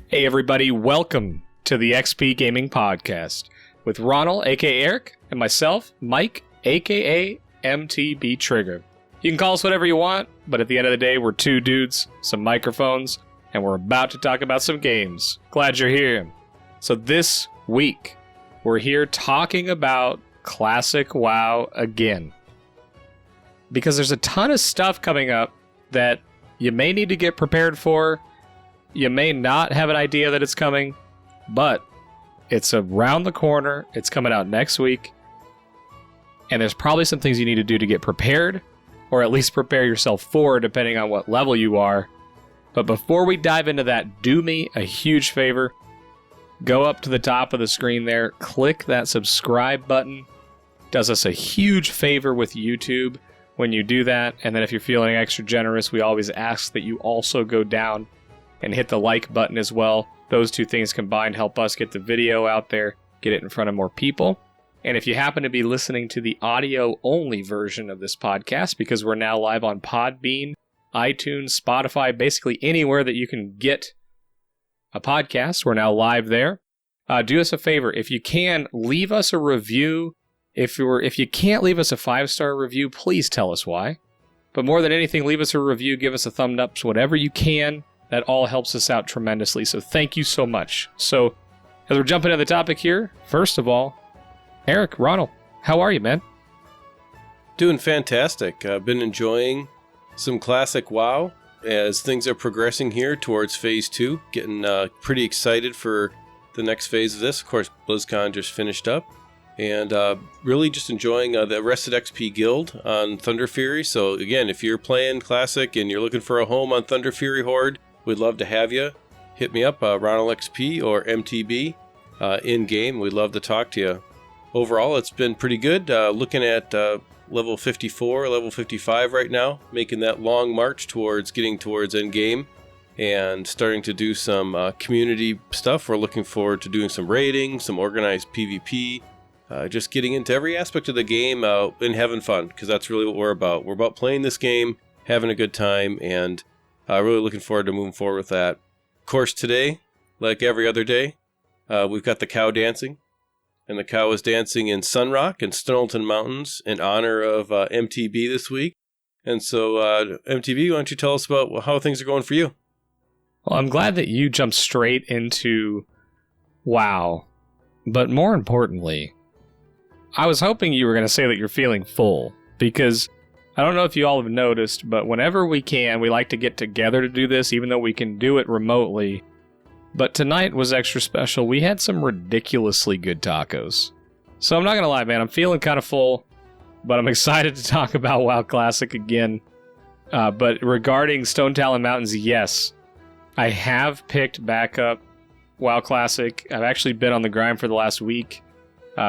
Hey everybody, welcome to the XPGaming podcast with Ronal, aka Eric, and myself, Mike, aka MTBtrigger. You can call us whatever you want, but at the end of the day, we're two dudes, some microphones, and we're about to talk about some games. Glad you're here. So this week, we're here talking about Classic WoW again. Because there's a ton of stuff coming up that you may need to get prepared for. You may not have an idea that it's coming, but it's around the corner. It's coming out next week. And there's probably some things you need to do to get prepared, or at least prepare yourself for, depending on what level you are. But before we dive into that, do me a huge favor. Go up to the top of the screen there, click that subscribe button. Does us a huge favor with YouTube when you do that. And then if you're feeling extra generous, we always ask that you also go down and hit the like button as well. Those two things combined help us get the video out there, get it in front of more people. And if you happen to be listening to the audio-only version of this podcast, because we're now live on Podbean, iTunes, Spotify, basically anywhere that you can get a podcast, we're now live there. Do us a favor, if you can, leave us a review. If you can't leave us a 5-star review, please tell us why. But more than anything, leave us a review, give us a thumbs up, whatever you can. That all helps us out tremendously, so thank you so much. So, as we're jumping into the topic here, first of all, Eric, Ronald, how are you, man? Doing fantastic. I've been enjoying some Classic WoW as things are progressing here towards Phase 2. Getting pretty excited for the next phase of this. Of course, BlizzCon just finished up. And really just enjoying the Arrested XP Guild on Thunder Fury. So, again, if you're playing Classic and you're looking for a home on Thunder Fury Horde, we'd love to have you. Hit me up, Ronal XP or MTB in-game. We'd love to talk to you. Overall, it's been pretty good. Looking at level 54, level 55 right now, making that long march towards getting towards end-game and starting to do some community stuff. We're looking forward to doing some raiding, some organized PvP, just getting into every aspect of the game and having fun, because that's really what we're about. We're about playing this game, having a good time, and really looking forward to moving forward with that. Of course, today, like every other day, we've got the cow dancing. And the cow is dancing in Sunrock and Stolton Mountains in honor of MTB this week. And so, MTB, why don't you tell us about how things are going for you? Well, I'm glad that you jumped straight into WoW. But more importantly, I was hoping you were going to say that you're feeling full. Because I don't know if you all have noticed, but whenever we can, we like to get together to do this, even though we can do it remotely. But tonight was extra special. We had some ridiculously good tacos. So I'm not going to lie, man, I'm feeling kind of full, but I'm excited to talk about WoW Classic again. But regarding Stone Talon Mountains, yes, I have picked back up WoW Classic. I've actually been on the grind for the last week.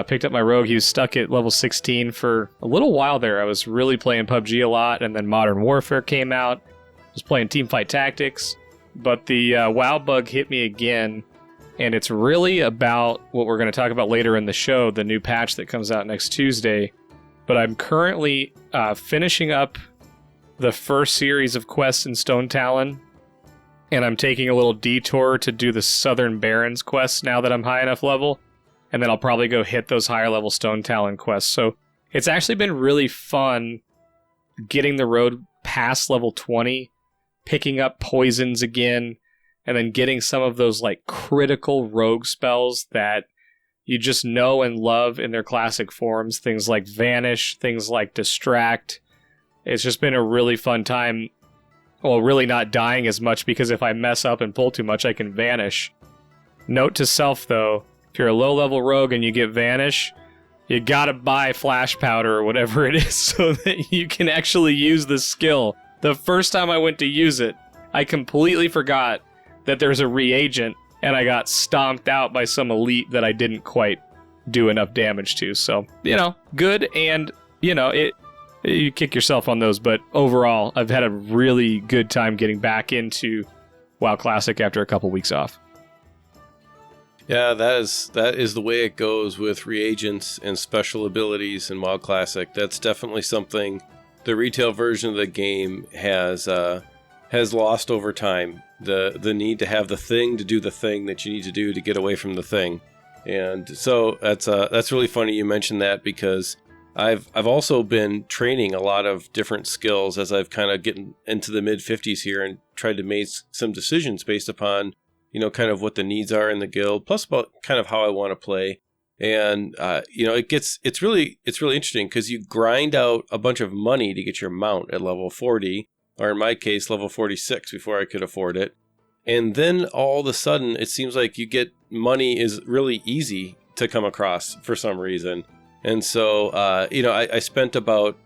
Picked up my rogue. He was stuck at level 16 for a little while there. I was really playing PUBG a lot, and then Modern Warfare came out. I was playing Teamfight Tactics, but the WoW bug hit me again, and it's really about what we're going to talk about later in the show, the new patch that comes out next Tuesday. But I'm currently finishing up the first series of quests in Stone Talon, and I'm taking a little detour to do the Southern Barrens quests now that I'm high enough level. And then I'll probably go hit those higher level Stone Talon quests. So it's actually been really fun getting the road past level 20, picking up poisons again, and then getting some of those like critical rogue spells that you just know and love in their classic forms. Things like Vanish, things like Distract. It's just been a really fun time. Well, really not dying as much, because if I mess up and pull too much, I can Vanish. Note to self though, if you're a low-level rogue and you get Vanish, you gotta buy Flash Powder or whatever it is so that you can actually use the skill. The first time I went to use it, I completely forgot that there's a reagent, and I got stomped out by some elite that I didn't quite do enough damage to. So, good, and, you kick yourself on those, but overall, I've had a really good time getting back into WoW Classic after a couple weeks off. Yeah, that is the way it goes with reagents and special abilities in WoW Classic. That's definitely something the retail version of the game has lost over time. The need to have the thing to do the thing that you need to do to get away from the thing. And so that's really funny you mentioned that, because I've also been training a lot of different skills as I've kind of gotten into the mid 50s here and tried to make some decisions based upon, kind of what the needs are in the guild, plus about kind of how I want to play. And it's really interesting because you grind out a bunch of money to get your mount at level 40, or in my case level 46, before I could afford it. And then all of a sudden it seems like money is really easy to come across for some reason. And so, I spent about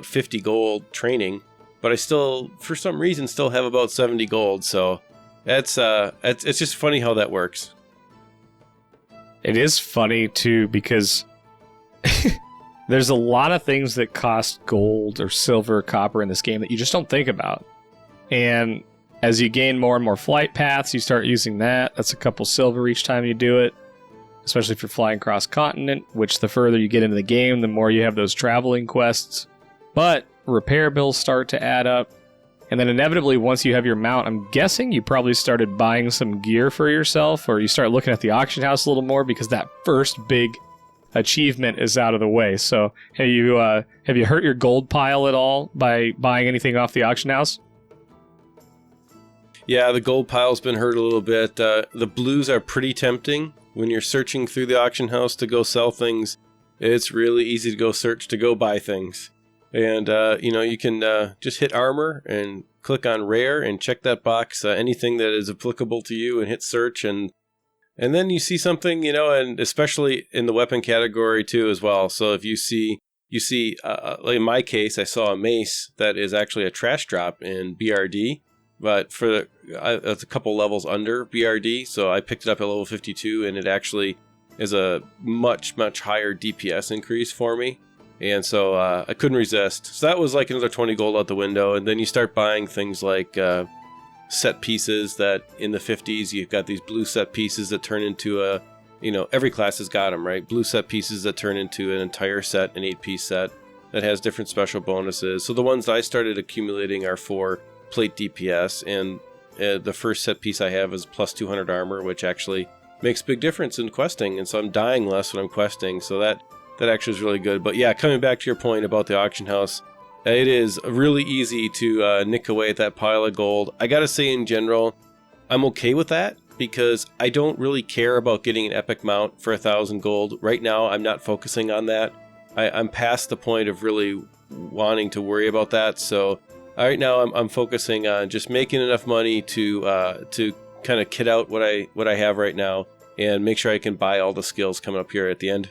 50 gold training, but I still, for some reason, still have about 70 gold. So it's just funny how that works. It is funny, too, because there's a lot of things that cost gold or silver or copper in this game that you just don't think about. And as you gain more and more flight paths, you start using that. That's a couple silver each time you do it, especially if you're flying cross-continent, which the further you get into the game, the more you have those traveling quests. But repair bills start to add up. And then inevitably, once you have your mount, I'm guessing you probably started buying some gear for yourself, or you start looking at the auction house a little more because that first big achievement is out of the way. So have you hurt your gold pile at all by buying anything off the auction house? Yeah, the gold pile's been hurt a little bit. The blues are pretty tempting. When you're searching through the auction house to go sell things, it's really easy to go search to go buy things. And, you can just hit armor and click on rare and check that box, anything that is applicable to you, and hit search. And then you see something, and especially in the weapon category too as well. So if you see, like in my case, I saw a mace that is actually a trash drop in BRD. But it's a couple levels under BRD, so I picked it up at level 52, and it actually is a much, much higher DPS increase for me. And so I couldn't resist. So that was like another 20 gold out the window. And then you start buying things like set pieces that in the 50s, you've got these blue set pieces that turn into every class has got them, right? Blue set pieces that turn into an entire set, an 8-piece set that has different special bonuses. So the ones that I started accumulating are for plate DPS, and the first set piece I have is plus 200 armor, which actually makes a big difference in questing, and so I'm dying less when I'm questing, so that actually is really good. But yeah, coming back to your point about the auction house, it is really easy to nick away at that pile of gold. I gotta say, in general, I'm okay with that, because I don't really care about getting an epic mount for 1,000 gold. Right now, I'm not focusing on that. I'm past the point of really wanting to worry about that, so right now I'm focusing on just making enough money to kind of kit out what I have right now and make sure I can buy all the skills coming up here at the end.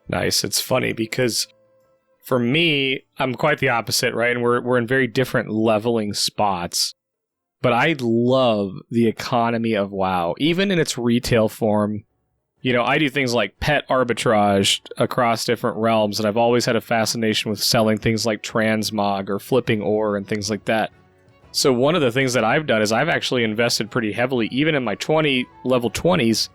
Nice. It's funny because for me, I'm quite the opposite, right? And we're in very different leveling spots. But I love the economy of WoW, even in its retail form. I do things like pet arbitrage across different realms, and I've always had a fascination with selling things like transmog or flipping ore and things like that. So one of the things that I've done is I've actually invested pretty heavily, even in my level 20s,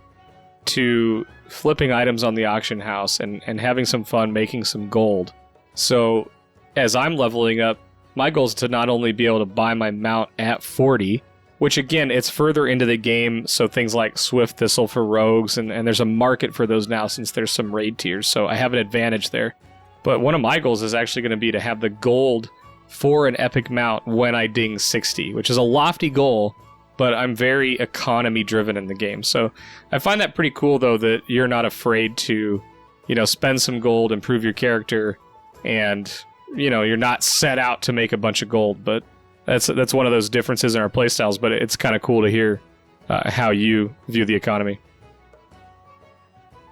to flipping items on the auction house and having some fun making some gold. So as I'm leveling up, my goal is to not only be able to buy my mount at 40, which again, it's further into the game, so things like Swift Thistle for rogues, and there's a market for those now since there's some raid tiers, so I have an advantage there. But one of my goals is actually going to be to have the gold for an epic mount when I ding 60, which is a lofty goal, but I'm very economy driven in the game. So I find that pretty cool, though, that you're not afraid to, spend some gold, improve your character, and, you're not set out to make a bunch of gold. But that's one of those differences in our playstyles, but it's kind of cool to hear how you view the economy.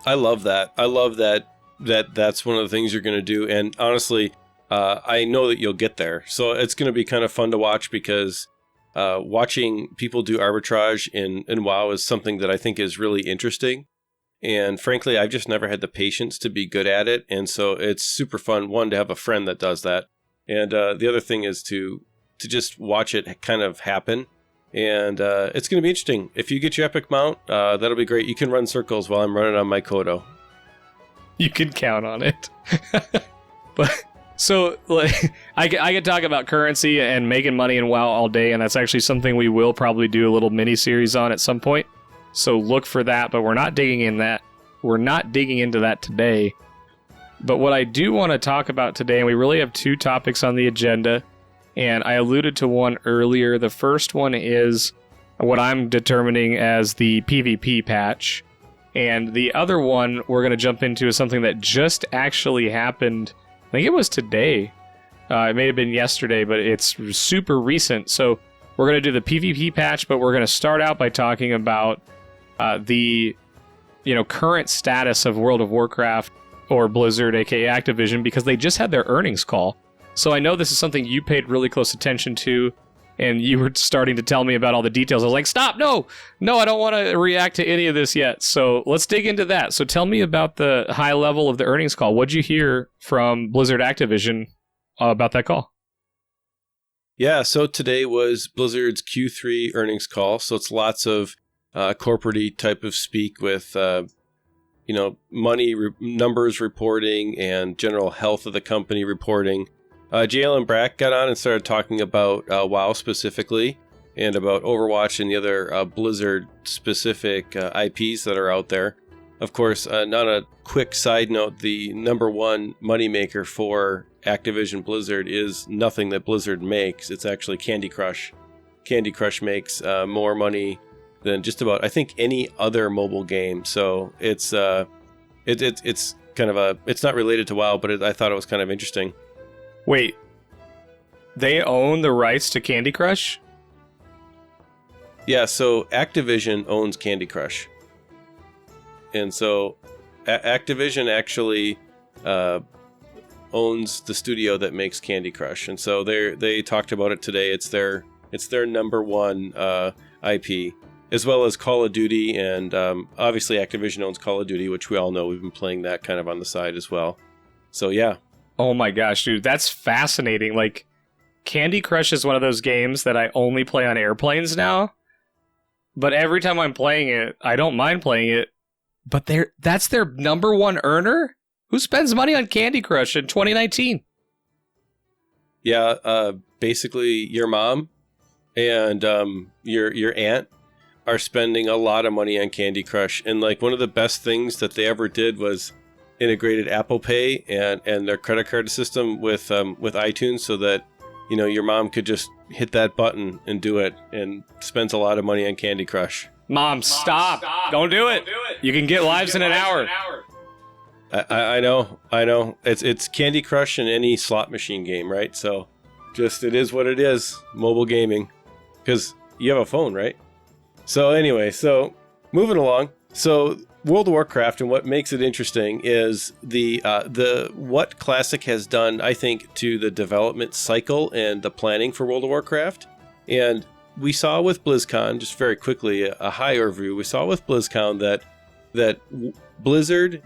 I love that. I love that's one of the things you're going to do. And honestly, I know that you'll get there. So it's going to be kind of fun to watch, because watching people do arbitrage in WoW is something that I think is really interesting. And frankly, I've just never had the patience to be good at it. And so it's super fun, one, to have a friend that does that. And the other thing is to just watch it kind of happen. And it's going to be interesting. If you get your epic mount, that'll be great. You can run circles while I'm running on my Kodo. You can count on it. But so like, I could talk about currency and making money in WoW all day, and that's actually something we will probably do a little mini series on at some point. So look for that, but we're not digging into that today. But what I do want to talk about today, and we really have two topics on the agenda, and I alluded to one earlier. The first one is what I'm determining as the PvP patch. And the other one we're going to jump into is something that just actually happened. I think it was today. It may have been yesterday, but it's super recent. So we're going to do the PvP patch, but we're going to start out by talking about the current status of World of Warcraft or Blizzard, aka Activision, because they just had their earnings call. So I know this is something you paid really close attention to, and you were starting to tell me about all the details. I was like, stop, no, I don't want to react to any of this yet. So let's dig into that. So tell me about the high level of the earnings call. What'd you hear from Blizzard Activision about that call? Yeah, so today was Blizzard's Q3 earnings call. So it's lots of corporate-y type of speak with, money numbers reporting and general health of the company reporting. JL Brack got on and started talking about WoW specifically and about Overwatch and the other Blizzard-specific IPs that are out there. Of course, not a quick side note, the number one moneymaker for Activision Blizzard is nothing that Blizzard makes. It's actually Candy Crush. Candy Crush makes more money than just about, I think, any other mobile game. So it's kind of it's not related to WoW, but I thought it was kind of interesting. Wait, they own the rights to Candy Crush? Yeah, so Activision owns Candy Crush. And so Activision actually owns the studio that makes Candy Crush. And so they talked about it today. It's their number one IP, as well as Call of Duty. And obviously Activision owns Call of Duty, which we all know. We've been playing that kind of on the side as well. So yeah. Oh my gosh, dude, that's fascinating. Like, Candy Crush is one of those games that I only play on airplanes now. But every time I'm playing it, I don't mind playing it. But that's their number one earner? Who spends money on Candy Crush in 2019? Yeah, basically your mom and your aunt are spending a lot of money on Candy Crush. And like one of the best things that they ever did was integrated Apple Pay and their credit card system with iTunes, so that your mom could just hit that button and do it, and spends a lot of money on Candy Crush. Mom, stop. Don't do it. You can get lives in an hour. I know. It's Candy Crush in any slot machine game, right? So just it is what it is. Mobile gaming, because you have a phone, right? So anyway, moving along. So World of Warcraft, and what makes it interesting is the what Classic has done, I think, to the development cycle and the planning for World of Warcraft. And we saw with BlizzCon, just very quickly, a high overview, we saw with BlizzCon that Blizzard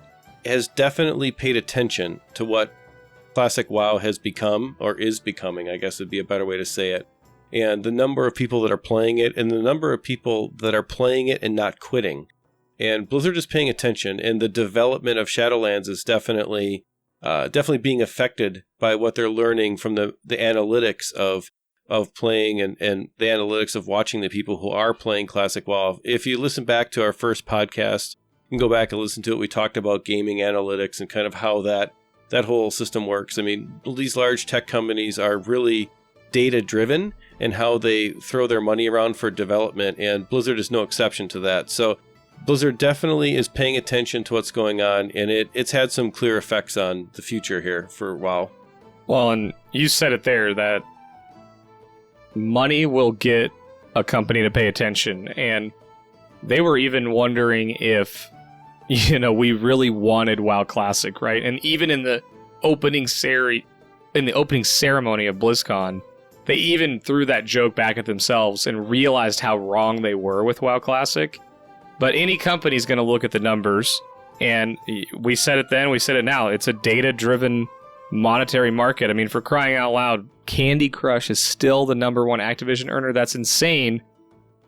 has definitely paid attention to what Classic WoW has become, or is becoming, I guess would be a better way to say it. And the number of people that are playing it, and the number of people that are playing it and not quitting. And Blizzard is paying attention, and the development of Shadowlands is definitely being affected by what they're learning from the analytics of playing and the analytics of watching the people who are playing Classic WoW. If you listen back to our first podcast, you can go back and listen to it. We talked about gaming analytics and kind of how that whole system works. I mean, these large tech companies are really data-driven in how they throw their money around for development, and Blizzard is no exception to that. So Blizzard definitely is paying attention to what's going on, and it's had some clear effects on the future here for WoW. Well, and you said it there, that money will get a company to pay attention, and they were even wondering if, we really wanted WoW Classic, right? And even in the opening ceremony of BlizzCon, they even threw that joke back at themselves and realized how wrong they were with WoW Classic. But any company's going to look at the numbers, and we said it then, we said it now. It's a data-driven monetary market. I mean, for crying out loud, Candy Crush is still the number one Activision earner. That's insane.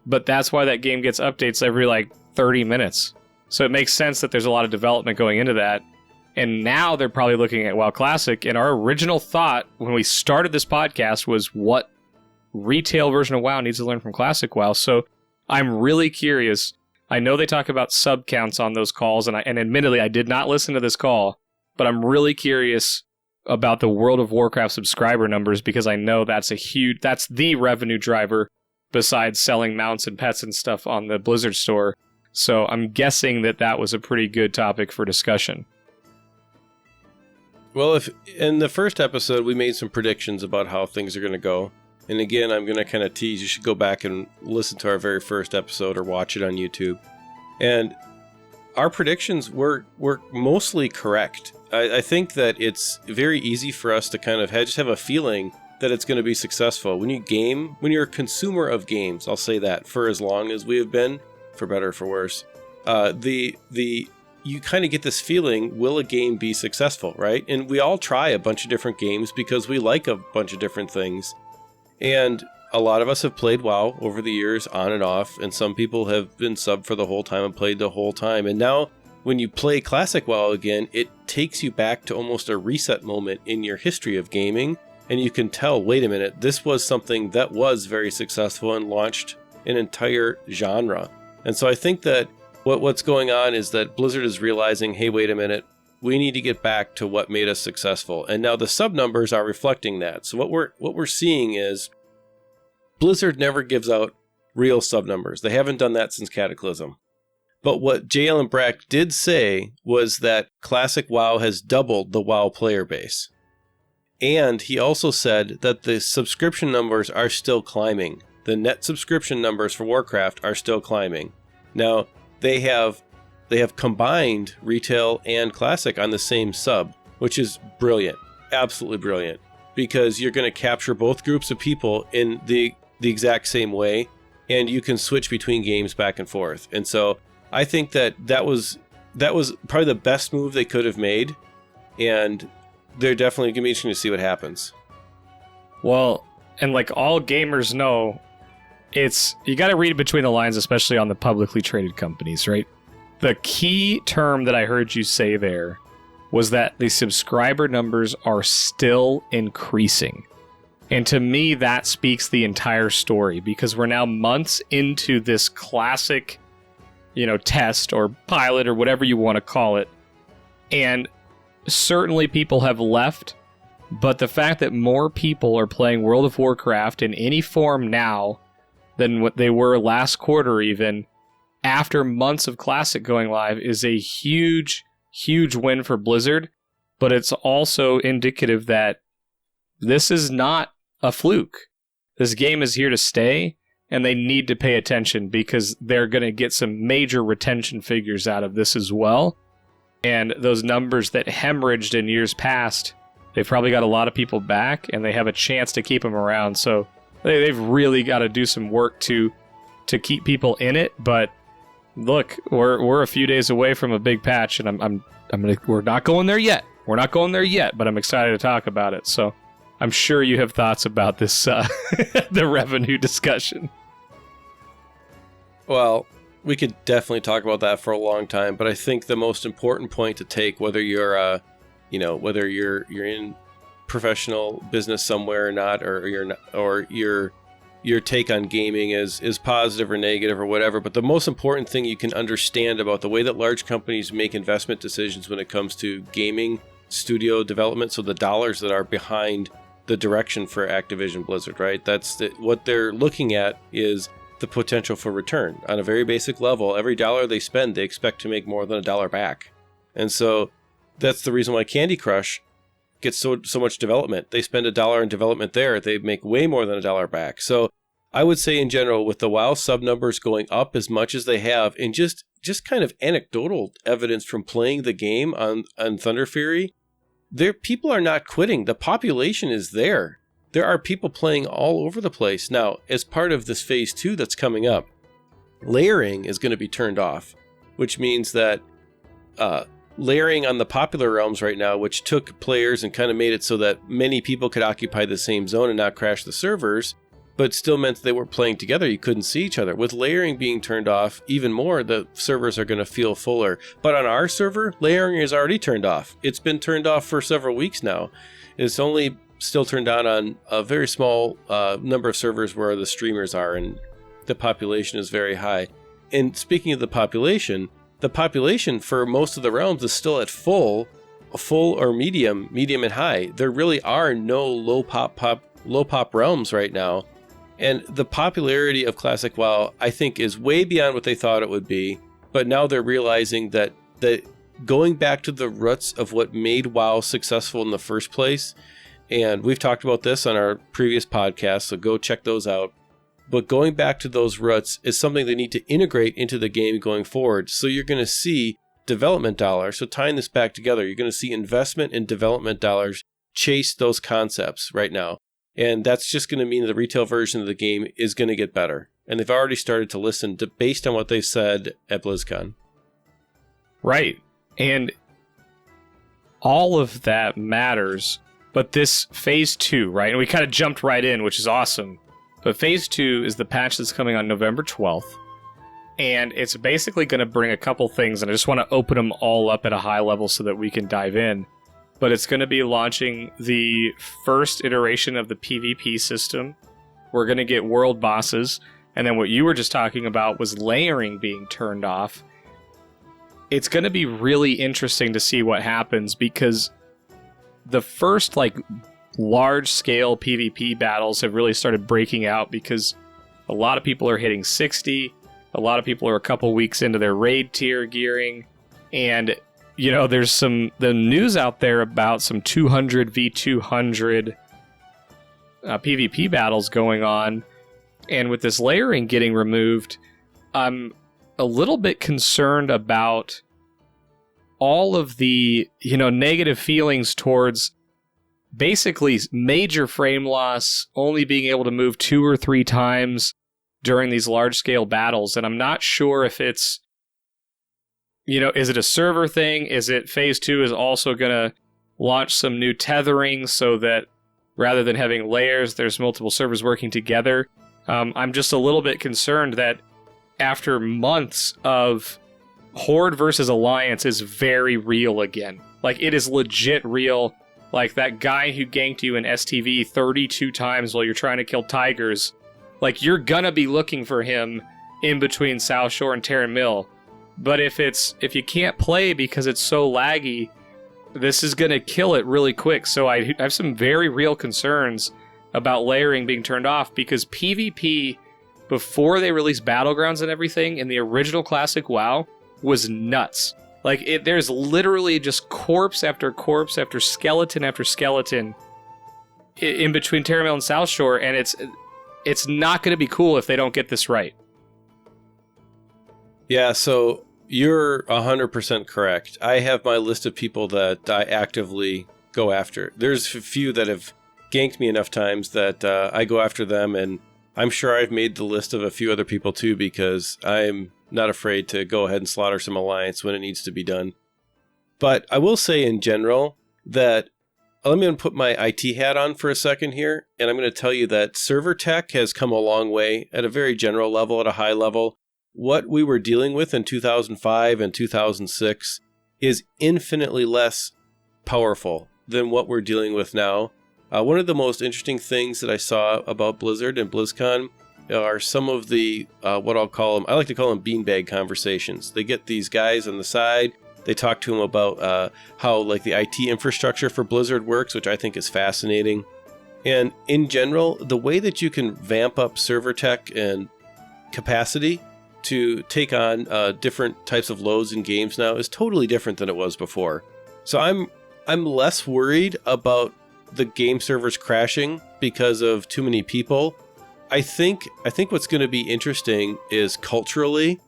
but that's why that game gets updates every like 30 minutes. So it makes sense that there's a lot of development going into that. And now they're probably looking at WoW Classic. And our original thought when we started this podcast was what retail version of WoW needs to learn from Classic WoW. So I'm really curious. I know they talk about sub counts on those calls, and admittedly, I did not listen to this call, but I'm really curious about the World of Warcraft subscriber numbers because I know that's the revenue driver besides selling mounts and pets and stuff on the Blizzard store. So I'm guessing that was a pretty good topic for discussion. Well, if in the first episode, we made some predictions about how things are going to go. And again, I'm going to kind of tease. You should go back and listen to our very first episode or watch it on YouTube. And our predictions were mostly correct. I think that it's very easy for us to kind of just have a feeling that it's going to be successful. When you're a consumer of games, I'll say that, for as long as we have been, for better or for worse, you kind of get this feeling, will a game be successful, right? And we all try a bunch of different games because we like a bunch of different things. And a lot of us have played WoW over the years, on and off, and some people have been subbed for the whole time and played the whole time. And now, when you play Classic WoW again, it takes you back to almost a reset moment in your history of gaming, and you can tell, wait a minute, this was something that was very successful and launched an entire genre. And so I think that what's going on is that Blizzard is realizing, hey, wait a minute, we need to get back to what made us successful. And now the sub numbers are reflecting that. So what we're seeing is Blizzard never gives out real sub numbers. They haven't done that since Cataclysm. But what J. Allen Brack did say was that Classic WoW has doubled the WoW player base. And he also said that the subscription numbers are still climbing. The net subscription numbers for Warcraft are still climbing. Now, they have combined retail and Classic on the same sub, which is brilliant, absolutely brilliant, because you're going to capture both groups of people in the exact same way, and you can switch between games back and forth. And so I think that was probably the best move they could have made, and they're definitely going to be interesting to see what happens. Well, and like all gamers know, you got to read between the lines, especially on the publicly traded companies, right? The key term that I heard you say there was that the subscriber numbers are still increasing. And to me, that speaks the entire story, because we're now months into this Classic, test or pilot or whatever you want to call it. And certainly people have left, but the fact that more people are playing World of Warcraft in any form now than what they were last quarter even, after months of Classic going live, is a huge, huge win for Blizzard. But it's also indicative that this is not a fluke. This game is here to stay, and they need to pay attention because they're going to get some major retention figures out of this as well. And those numbers that hemorrhaged in years past, they've probably got a lot of people back, and they have a chance to keep them around. So they've really got to do some work to keep people in it. But look, we're a few days away from a big patch, and we're not going there yet. We're not going there yet, but I'm excited to talk about it. So I'm sure you have thoughts about this, the revenue discussion. Well, we could definitely talk about that for a long time, but I think the most important point to take, whether you're, whether you're in professional business somewhere or not, or you're not, or your take on gaming is positive or negative or whatever, but the most important thing you can understand about the way that large companies make investment decisions when it comes to gaming studio development, so the dollars that are behind the direction for Activision Blizzard, right? What they're looking at is the potential for return. On a very basic level, every dollar they spend, they expect to make more than $1 back. And so that's the reason why Candy Crush gets so much development. They spend $1 in development there, they make way more than $1 back. So I would say in general, with the WoW sub numbers going up as much as they have, and just kind of anecdotal evidence from playing the game on Thunder Fury, people are not quitting. The population is there. There are people playing all over the place. Now, as part of this phase 2 that's coming up, layering is going to be turned off, which means that layering on the popular realms right now, which took players and kind of made it so that many people could occupy the same zone and not crash the servers, but still meant they weren't playing together. You couldn't see each other. With layering being turned off even more, the servers are going to feel fuller. But on our server, layering is already turned off. It's been turned off for several weeks now. It's only still turned on a very small number of servers where the streamers are, and the population is very high. And speaking of the population for most of the realms is still at full or medium and high. There really are no low pop realms right now. And the popularity of Classic WoW, I think, is way beyond what they thought it would be. But now they're realizing that going back to the roots of what made WoW successful in the first place, and we've talked about this on our previous podcast, so go check those out. But going back to those roots is something they need to integrate into the game going forward. So you're going to see development dollars. So tying this back together, you're going to see investment in development dollars chase those concepts right now. And that's just going to mean the retail version of the game is going to get better. And they've already started to listen based on what they've said at BlizzCon. Right. And all of that matters. But this phase 2, right? And we kind of jumped right in, which is awesome. But phase 2 is the patch that's coming on November 12th. And it's basically going to bring a couple things. And I just want to open them all up at a high level so that we can dive in. But it's going to be launching the first iteration of the PvP system. We're going to get world bosses. And then what you were just talking about was layering being turned off. It's going to be really interesting to see what happens, because the first large-scale PvP battles have really started breaking out because a lot of people are hitting 60. A lot of people are a couple weeks into their raid tier gearing. And there's the news out there about some 200 v 200 PvP battles going on. And with this layering getting removed, I'm a little bit concerned about all of the, negative feelings towards basically major frame loss, only being able to move 2 or 3 times during these large-scale battles. And I'm not sure if it's, is it a server thing? Is it phase 2 is also going to launch some new tethering so that rather than having layers, there's multiple servers working together? I'm just a little bit concerned that after months of Horde versus Alliance is very real again. It is legit real. That guy who ganked you in STV 32 times while you're trying to kill tigers, you're gonna be looking for him in between Southshore and Terran Mill. But if you can't play because it's so laggy, this is gonna kill it really quick. So I have some very real concerns about layering being turned off, because PvP, before they released Battlegrounds and everything, in the original Classic WoW, was nuts. There's literally just corpse after corpse after skeleton in between Terran Mill and Southshore, and it's not going to be cool if they don't get this right. Yeah, so you're 100% correct. I have my list of people that I actively go after. There's a few that have ganked me enough times that I go after them, and I'm sure I've made the list of a few other people too, because I'm not afraid to go ahead and slaughter some Alliance when it needs to be done. But I will say in general that, let me put my IT hat on for a second here, and I'm going to tell you that server tech has come a long way at a very general level, at a high level. What we were dealing with in 2005 and 2006 is infinitely less powerful than what we're dealing with now. One of the most interesting things that I saw about Blizzard and BlizzCon are some of the, what I'll call them, I like to call them beanbag conversations. They get these guys on the side, they talk to them about how the IT infrastructure for Blizzard works, which I think is fascinating. And in general, the way that you can vamp up server tech and capacity to take on different types of loads in games now is totally different than it was before. So I'm less worried about the game servers crashing because of too many people. I think what's going to be interesting is culturally,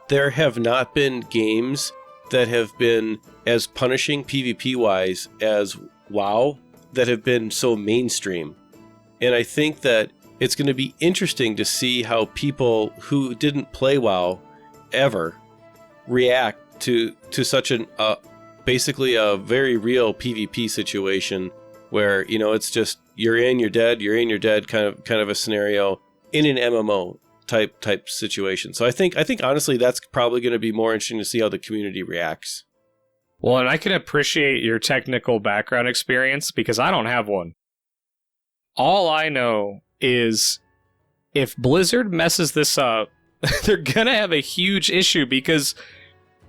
there have not been games that have been as punishing PvP-wise as WoW that have been so mainstream. And I think that it's going to be interesting to see how people who didn't play WoW ever react to such basically a very real PvP situation where, it's just you're in, you're dead, you're in, you're dead kind of a scenario in an MMO type situation. So I think honestly that's probably going to be more interesting to see how the community reacts. Well, and I can appreciate your technical background experience because I don't have one. All I know is if Blizzard messes this up, they're going to have a huge issue because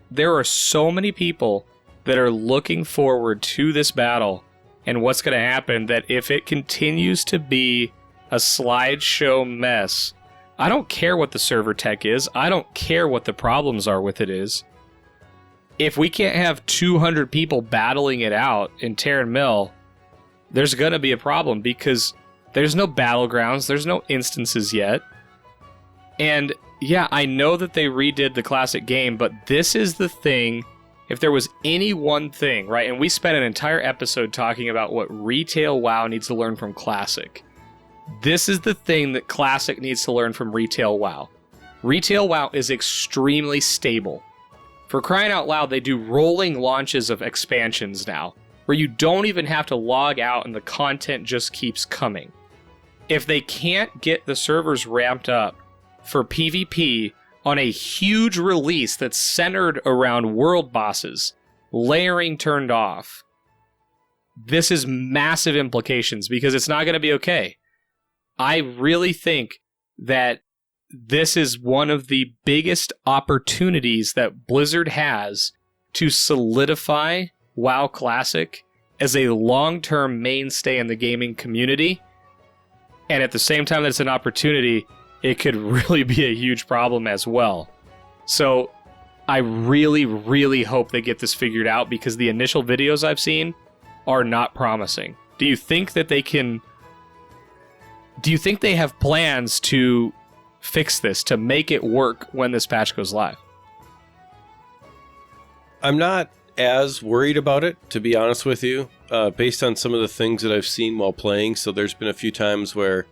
there are so many people that are looking forward to this battle and what's going to happen that if it continues to be a slideshow mess, I don't care what the server tech is. I don't care what the problems are with it is. If we can't have 200 people battling it out in Terran Mill, there's going to be a problem because there's no battlegrounds, there's no instances yet. And yeah, I know that they redid the classic game, but this is the thing. If there was any one thing, right, and we spent an entire episode talking about what retail WoW needs to learn from classic. This is the thing that classic needs to learn from retail WoW. Retail WoW is extremely stable. For crying out loud, they do rolling launches of expansions now, where you don't even have to log out and the content just keeps coming. If they can't get the servers ramped up for PvP on a huge release that's centered around world bosses, layering turned off, this is massive implications because it's not going to be okay. I really think that this is one of the biggest opportunities that Blizzard has to solidify WoW Classic as a long-term mainstay in the gaming community. And at the same time that it's an opportunity, it could really be a huge problem as well. So I really, really hope they get this figured out because the initial videos I've seen are not promising. Do you think that they can... Do you think they have plans to fix this, to make it work when this patch goes live? I'm not as worried about it, to be honest with you, based on some of the things that I've seen while playing. So there's been a few times where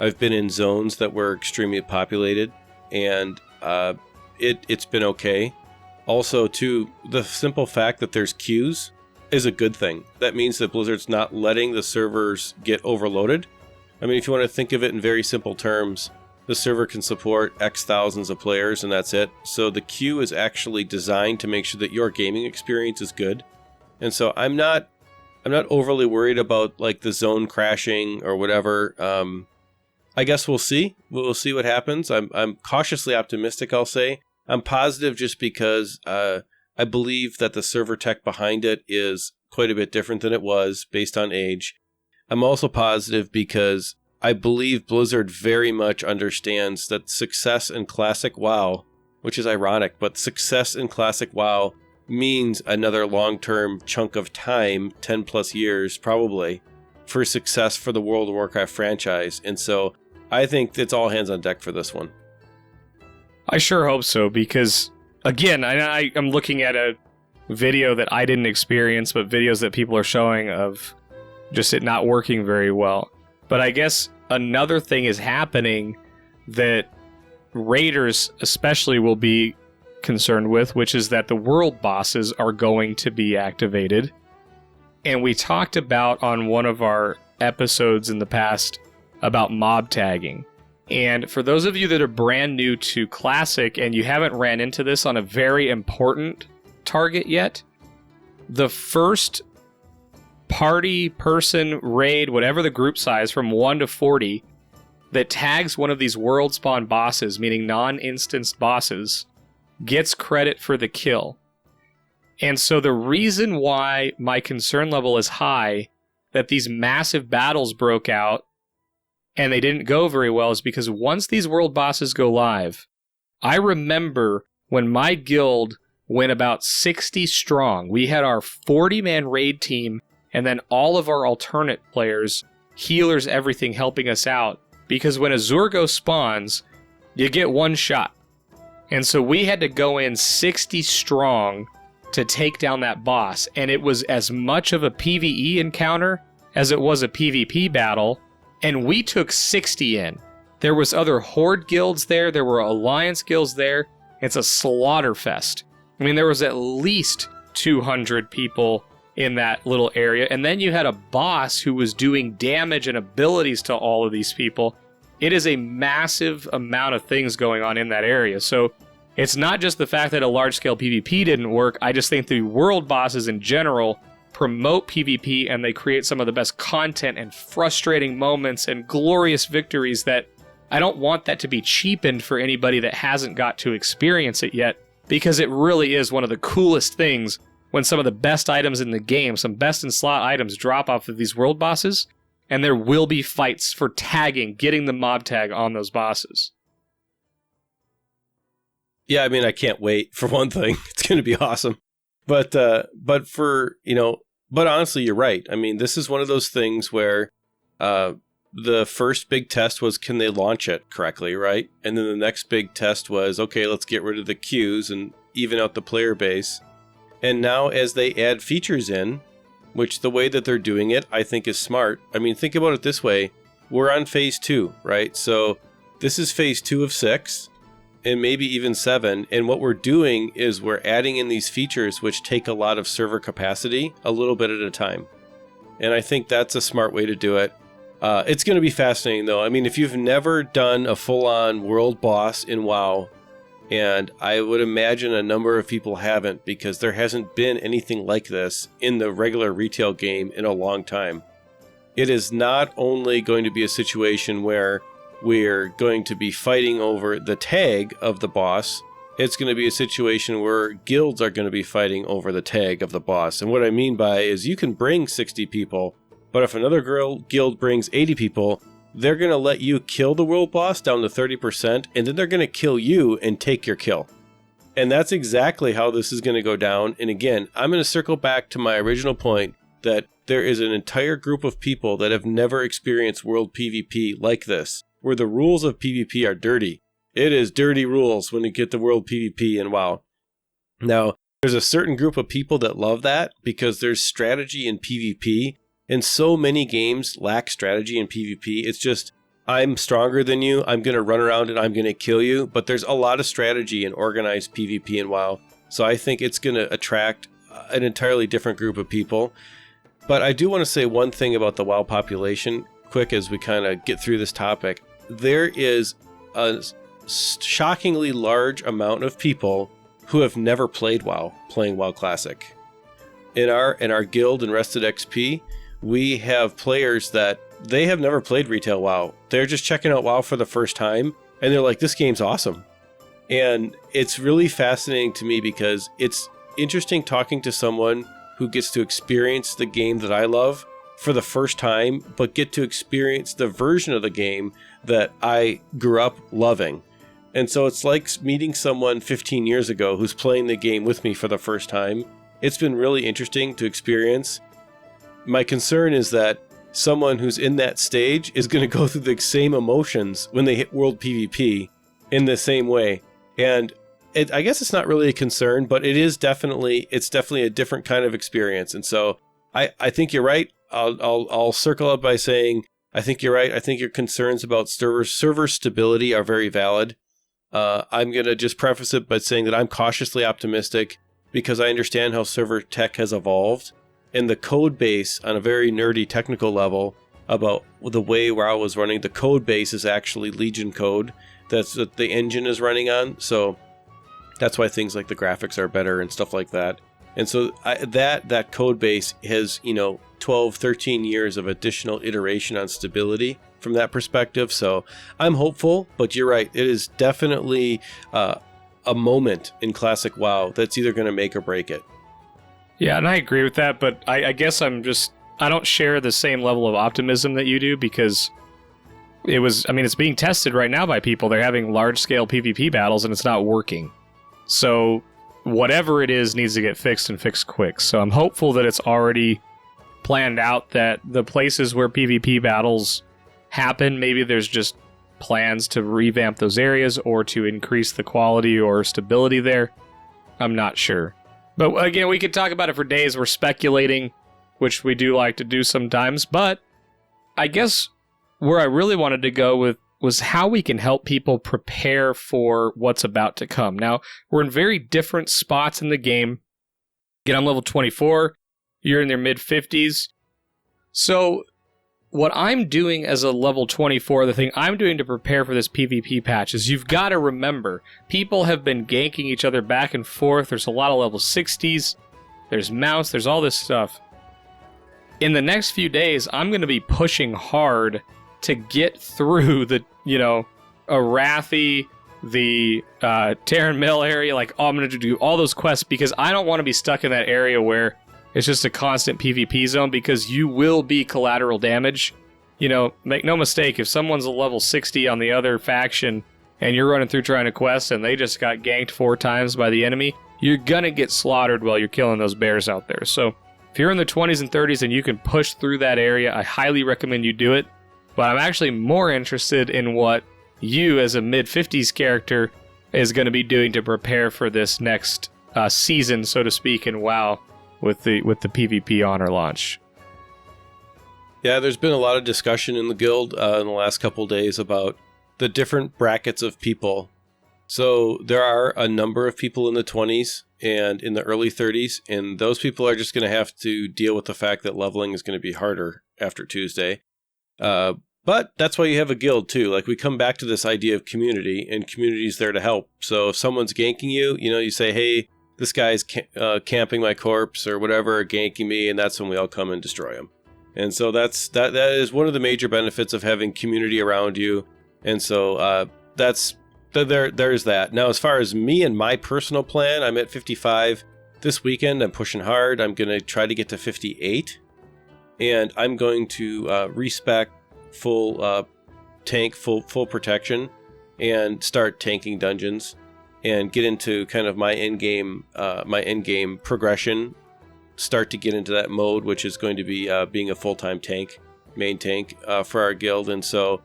I've been in zones that were extremely populated, and it's been okay. Also, too, the simple fact that there's queues is a good thing. That means that Blizzard's not letting the servers get overloaded. I mean, if you want to think of it in very simple terms, the server can support X thousands of players and that's it. So the queue is actually designed to make sure that your gaming experience is good. And so I'm not overly worried about like the zone crashing or whatever. I guess we'll see. We'll see what happens. I'm cautiously optimistic, I'll say. I'm positive just because I believe that the server tech behind it is quite a bit different than it was based on age. I'm also positive because I believe Blizzard very much understands that success in Classic WoW, which is ironic, but success in Classic WoW means another long-term chunk of time, 10 plus years probably, for success for the World of Warcraft franchise. And so I think it's all hands on deck for this one. I sure hope so because, again, I'm looking at a video that I didn't experience, but videos that people are showing of just it not working very well. But I guess another thing is happening that raiders especially will be concerned with, which is that the world bosses are going to be activated. And we talked about on one of our episodes in the past about mob tagging. And for those of you that are brand new to Classic and you haven't ran into this on a very important target yet, the first party, person, raid, whatever the group size from 1 to 40 that tags one of these world spawn bosses, meaning non-instanced bosses, gets credit for the kill. And so the reason why my concern level is high that these massive battles broke out and they didn't go very well is because once these world bosses go live, I remember when my guild went about 60 strong. We had our 40-man raid team and then all of our alternate players, healers, everything helping us out. Because when a Zurgo spawns, you get one shot. And so we had to go in 60 strong to take down that boss. And it was as much of a PvE encounter as it was a PvP battle. And we took 60 in. There was other Horde guilds there. There were Alliance guilds there. It's a slaughter fest. I mean, there was at least 200 people in that little area. And then you had a boss who was doing damage and abilities to all of these people. It is a massive amount of things going on in that area. So it's not just the fact that a large-scale PvP didn't work. I just think the world bosses in general promote PvP, and they create some of the best content and frustrating moments and glorious victories that I don't want that to be cheapened for anybody that hasn't got to experience it yet, because it really is one of the coolest things when some of the best items in the game, some best-in-slot items, drop off of these world bosses, and there will be fights for tagging, getting the mob tag on those bosses. Yeah, I mean, I can't wait, for one thing. It's going to be awesome. But honestly, you're right. I mean, this is one of those things where the first big test was, can they launch it correctly, right? And then the next big test was, okay, let's get rid of the queues and even out the player base. And now as they add features in, which the way that they're doing it, I think is smart. I mean, think about it this way. We're on phase 2, right? So this is phase 2 of 6. And maybe even 7. And what we're doing is we're adding in these features which take a lot of server capacity a little bit at a time. And I think that's a smart way to do it. It's going to be fascinating, though. I mean, if you've never done a full-on world boss in WoW, and I would imagine a number of people haven't, because there hasn't been anything like this in the regular retail game in a long time. It is not only going to be a situation where we're going to be fighting over the tag of the boss. It's going to be a situation where guilds are going to be fighting over the tag of the boss. And what I mean by is you can bring 60 people, but if another guild brings 80 people, they're going to let you kill the world boss down to 30%, and then they're going to kill you and take your kill. And that's exactly how this is going to go down. And again, I'm going to circle back to my original point that there is an entire group of people that have never experienced world PvP like this, where the rules of PvP are dirty. It is dirty rules when you get the world PvP in WoW. Now, there's a certain group of people that love that because there's strategy in PvP, and so many games lack strategy in PvP. It's just, I'm stronger than you, I'm going to run around and I'm going to kill you, but there's a lot of strategy in organized PvP in WoW. So I think it's going to attract an entirely different group of people. But I do want to say one thing about the WoW population, quick as we kind of get through this topic. There is a shockingly large amount of people who have never played WoW, playing WoW Classic. In our guild in Rested XP, we have players that they have never played retail WoW. They're just checking out WoW for the first time, and they're like, this game's awesome. And it's really fascinating to me because it's interesting talking to someone who gets to experience the game that I love for the first time, but get to experience the version of the game that I grew up loving. And so it's like meeting someone 15 years ago who's playing the game with me for the first time. It's been really interesting to experience. My concern is that someone who's in that stage is going to go through the same emotions when they hit World PvP in the same way. And I guess it's not really a concern, but it's definitely a different kind of experience. And so I think you're right. I'll circle up by saying, I think you're right. I think your concerns about server stability are very valid. I'm going to just preface it by saying that I'm cautiously optimistic because I understand how server tech has evolved, and the code base on a very nerdy technical level about the way where I was running, the code base is actually Legion code. That's what the engine is running on. So that's why things like the graphics are better and stuff like that. And so that code base has, 12, 13 years of additional iteration on stability from that perspective. So I'm hopeful, but you're right. It is definitely a moment in classic WoW that's either going to make or break it. Yeah, and I agree with that, but I guess I don't share the same level of optimism that you do because it's being tested right now by people. They're having large-scale PvP battles and it's not working. So whatever it is needs to get fixed and fixed quick. So I'm hopeful that it's already planned out that the places where PvP battles happen, maybe there's just plans to revamp those areas or to increase the quality or stability there. I'm not sure. But again, we could talk about it for days. We're speculating, which we do like to do sometimes. But I guess where I really wanted to go with was how we can help people prepare for what's about to come. Now, we're in very different spots in the game. Again, I'm level 24. you're in their mid-50s. So what I'm doing as a level 24, the thing I'm doing to prepare for this PvP patch is you've got to remember, people have been ganking each other back and forth. There's a lot of level 60s. There's mounts. There's all this stuff. In the next few days, I'm going to be pushing hard to get through the, Arathi, the Terran Mill area. Like, I'm going to do all those quests because I don't want to be stuck in that area where it's just a constant PvP zone, because you will be collateral damage. Make no mistake, if someone's a level 60 on the other faction and you're running through trying to quest and they just got ganked 4 times by the enemy, you're going to get slaughtered while you're killing those bears out there. So if you're in the 20s and 30s and you can push through that area, I highly recommend you do it. But I'm actually more interested in what you, as a mid-50s character, is going to be doing to prepare for this next season, so to speak, in WoW with the PvP honor launch. Yeah, there's been a lot of discussion in the guild in the last couple days about the different brackets of people. So there are a number of people in the 20s and in the early 30s, and those people are just going to have to deal with the fact that leveling is going to be harder after Tuesday. But that's why you have a guild too. Like, we come back to this idea of community, and community's there to help. So if someone's ganking you, you say, hey, this guy's camping my corpse or whatever, ganking me, and that's when we all come and destroy him. And so that is one of the major benefits of having community around you. And so there's that. Now, as far as me and my personal plan, I'm at 55 this weekend. I'm pushing hard. I'm going to try to get to 58, and I'm going to respec full tank, full protection, and start tanking dungeons and get into kind of my end game progression. Start to get into that mode, which is going to be being a full-time main tank for our guild. And so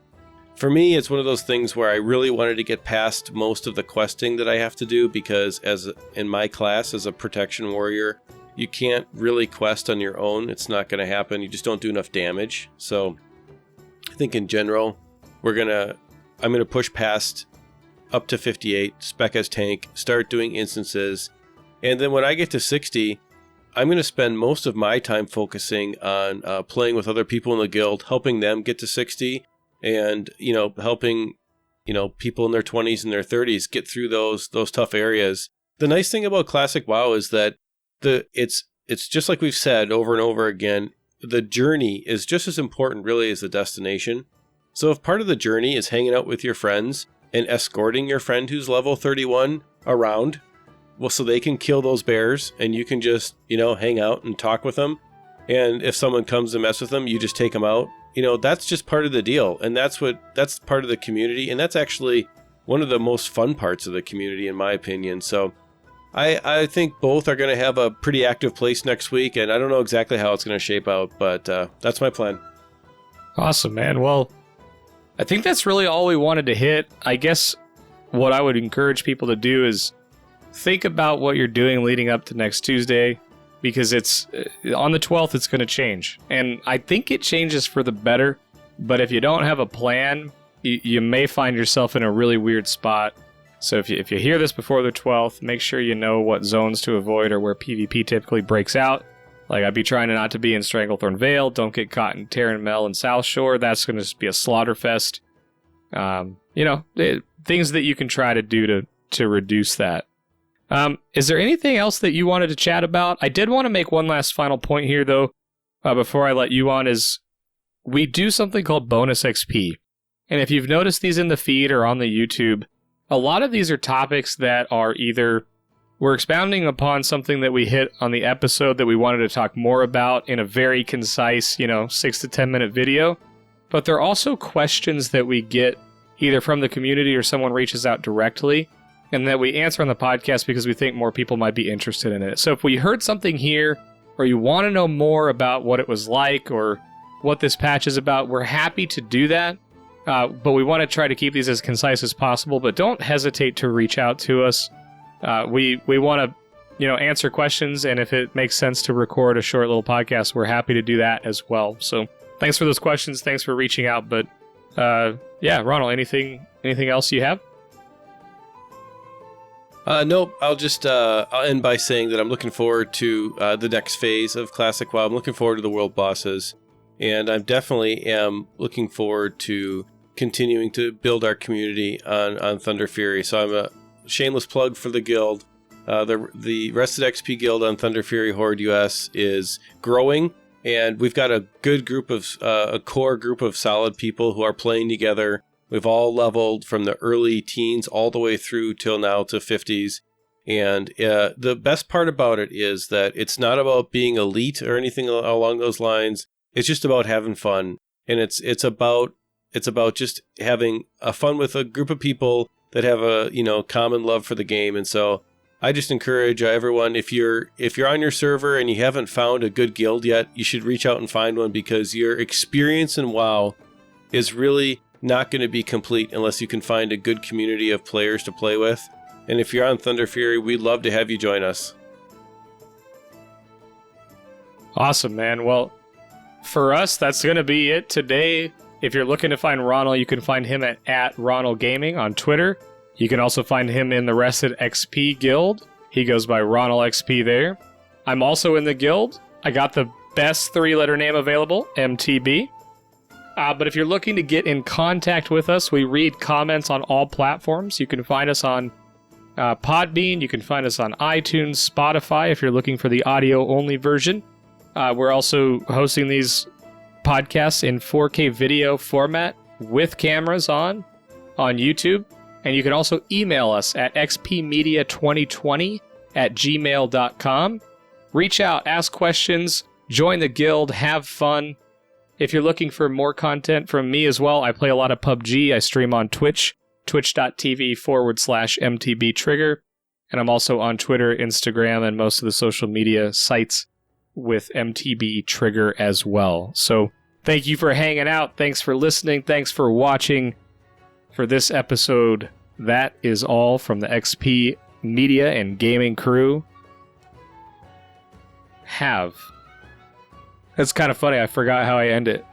for me, it's one of those things where I really wanted to get past most of the questing that I have to do, because in my class as a protection warrior, you can't really quest on your own. It's not going to happen. You just don't do enough damage. So I think in general, I'm going to push past up to 58, spec as tank, start doing instances. And then when I get to 60, I'm going to spend most of my time focusing on playing with other people in the guild, helping them get to 60, and helping people in their 20s and their 30s get through those tough areas. The nice thing about Classic WoW is that it's just like we've said over and over again, the journey is just as important really as the destination. So if part of the journey is hanging out with your friends and escorting your friend who's level 31 around, well, so they can kill those bears and you can just, hang out and talk with them. And if someone comes to mess with them, you just take them out. That's just part of the deal. And that's part of the community. And that's actually one of the most fun parts of the community, in my opinion. So I think both are going to have a pretty active place next week. And I don't know exactly how it's going to shape out, but that's my plan. Awesome, man. Well, I think that's really all we wanted to hit. I guess what I would encourage people to do is think about what you're doing leading up to next Tuesday, because it's on the 12th, it's going to change. And I think it changes for the better. But if you don't have a plan, you may find yourself in a really weird spot. So if you hear this before the 12th, make sure you know what zones to avoid or where PvP typically breaks out. Like, I'd be trying not to be in Stranglethorn Vale. Don't get caught in Terran Mill and Southshore. That's going to just be a slaughter fest. Things that you can try to do to reduce that. Is there anything else that you wanted to chat about? I did want to make one last final point here, though, before I let you on, is we do something called bonus XP. And if you've noticed these in the feed or on the YouTube, a lot of these are topics that are either we're expounding upon something that we hit on the episode that we wanted to talk more about in a very concise, 6 to 10 minute video, but they're also questions that we get either from the community or someone reaches out directly, and that we answer on the podcast because we think more people might be interested in it. So if we heard something here, or you want to know more about what it was like or what this patch is about, we're happy to do that. But we want to try to keep these as concise as possible, but don't hesitate to reach out to us. We want to, answer questions, and if it makes sense to record a short little podcast, we're happy to do that as well. So thanks for those questions. Thanks for reaching out. But Ronal, anything else you have? Nope. I'll end by saying that I'm looking forward to the next phase of Classic WoW. I'm looking forward to the world bosses, and I definitely am looking forward to continuing to build our community on Thunder Fury. So I'm a shameless plug for the guild. The Rested XP guild on Thunder Fury Horde US is growing, and we've got a good group of a core group of solid people who are playing together. We've all leveled from the early teens all the way through till now to 50s. And the best part about it is that it's not about being elite or anything along those lines. It's just about having fun. And it's about just having a fun with a group of people that have a, common love for the game. And so I just encourage everyone, if you're on your server and you haven't found a good guild yet, you should reach out and find one, because your experience in WoW is really not going to be complete unless you can find a good community of players to play with. And if you're on Thunder Fury, we'd love to have you join us. Awesome, man. Well, for us, that's going to be it today. If you're looking to find Ronal, you can find him at @RonalGaming on Twitter. You can also find him in the Rested XP Guild. He goes by Ronal XP there. I'm also in the guild. I got the best 3-letter name available, MTB. But if you're looking to get in contact with us, we read comments on all platforms. You can find us on Podbean. You can find us on iTunes, Spotify, if you're looking for the audio-only version. We're also hosting these podcasts in 4K video format with cameras on YouTube. And you can also email us at xpmedia2020@gmail.com. Reach out, ask questions, join the guild, have fun. If you're looking for more content from me as well, I play a lot of PUBG. I stream on Twitch, twitch.tv/MTBtrigger. And I'm also on Twitter, Instagram, and most of the social media sites with MTBtrigger as well. So thank you for hanging out. Thanks for listening. Thanks for watching. For this episode, that is all from the XP Media and Gaming crew. It's kind of funny. I forgot how I end it.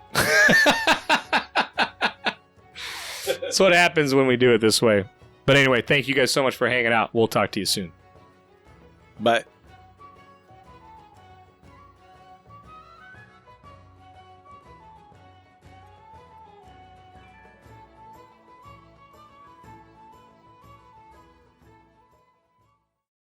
That's what happens when we do it this way. But anyway, thank you guys so much for hanging out. We'll talk to you soon. Bye.